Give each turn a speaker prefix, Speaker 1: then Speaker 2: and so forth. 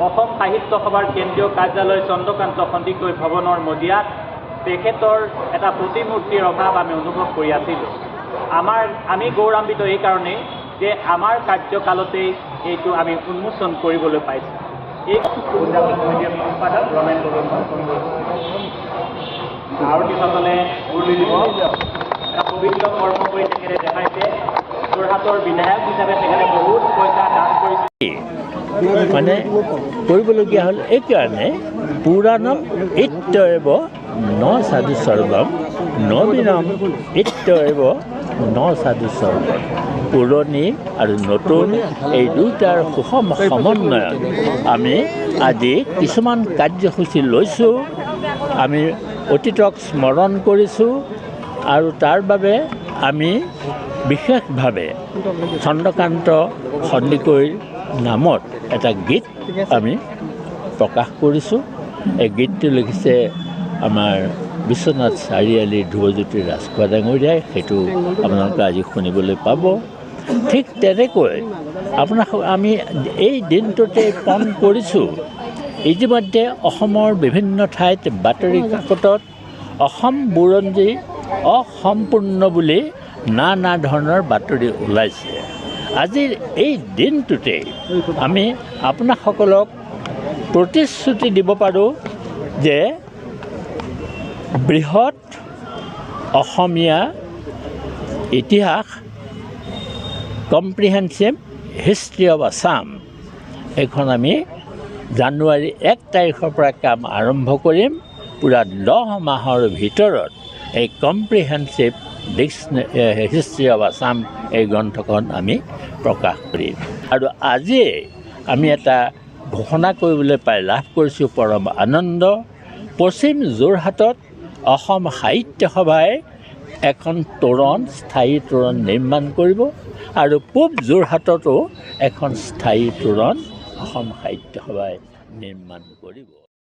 Speaker 1: অসম সাহিত্য সভাৰ কেন্দ্ৰীয় কাৰ্যালয় চন্দ্ৰকান্ত সন্দিকৈ ভৱনৰ মজিয়াত তেখেতৰ এটা প্ৰতিমূৰ্তিৰ অভাৱ আমি অনুভৱ কৰি আছিলোঁ। আমি গৌৰৱান্বিত এই কাৰণেই যে আমাৰ কাৰ্যকালতেই এইটো আমি উন্মোচন কৰিবলৈ পাইছোঁ। এই সম্পাদক ৰমেন আৰতীসকলে উৰুলি দিব এটা পবিত্ৰ কৰ্ম কৰি তেখেতে দেখাইছে। যোৰহাটৰ বিধায়ক হিচাপে তেখেতে বহুত পইচা দান কৰিছে।
Speaker 2: মানে কৰিবলগীয়া হ'ল এইকাৰণে পুৰাণম ইত্যেব ন সাধু সৰ্বম নবীনম ইত্যেব ন সাধু সৰ্বম। পুৰণি আৰু নতুন এই দুয়োটাৰ সুষম সমন্বয়ত আমি আজি কিছুমান কাৰ্যসূচী লৈছোঁ। আমি অতীতক স্মৰণ কৰিছোঁ আৰু তাৰ বাবে আমি বিশেষভাৱে চন্দ্ৰকান্ত সন্দিকৈৰ নামত এটা গীত আমি প্ৰকাশ কৰিছোঁ। এই গীতটো লিখিছে আমাৰ বিশ্বনাথ চাৰিআলিৰ ধ্ৰুৱজ্যোতি ৰাজখোৱা ডাঙৰীয়াই। সেইটো আপোনালোকে আজি শুনিবলৈ পাব। ঠিক তেনেকৈ আমি এই দিনটোতে পণ কৰিছোঁ। ইতিমধ্যে অসমৰ বিভিন্ন ঠাইত বাতৰি কাকতত অসম বুৰঞ্জী অসম্পূৰ্ণ বুলি নানা ধৰণৰ বাতৰি ওলাইছে। আজিৰ এই দিনটোতে আমি আপোনাসকলক প্ৰতিশ্ৰুতি দিব পাৰোঁ যে বৃহৎ অসমীয়া ইতিহাস কম্প্ৰিহেনচিভ হিষ্ট্ৰী অৱ আছাম এইখন আমি জানুৱাৰী 1 তাৰিখৰ পৰা কাম আৰম্ভ কৰিম। পূৰা 10 মাহৰ ভিতৰত এই কম্প্ৰিহেনচিভ হিষ্ট্ৰী অৱ আছাম এই গ্ৰন্থখন আমি প্ৰকাশ কৰিম। আৰু আজিয়ে আমি এটা ঘোষণা কৰিবলৈ পাই লাভ কৰিছোঁ পৰম আনন্দ। পশ্চিম যোৰহাটত অসম সাহিত্য সভাই এখন তোৰণ স্থায়ী তোৰণ নিৰ্মাণ কৰিব আৰু পূব যোৰহাটতো এখন স্থায়ী তোৰণ অসম সাহিত্য সভাই নিৰ্মাণ কৰিব।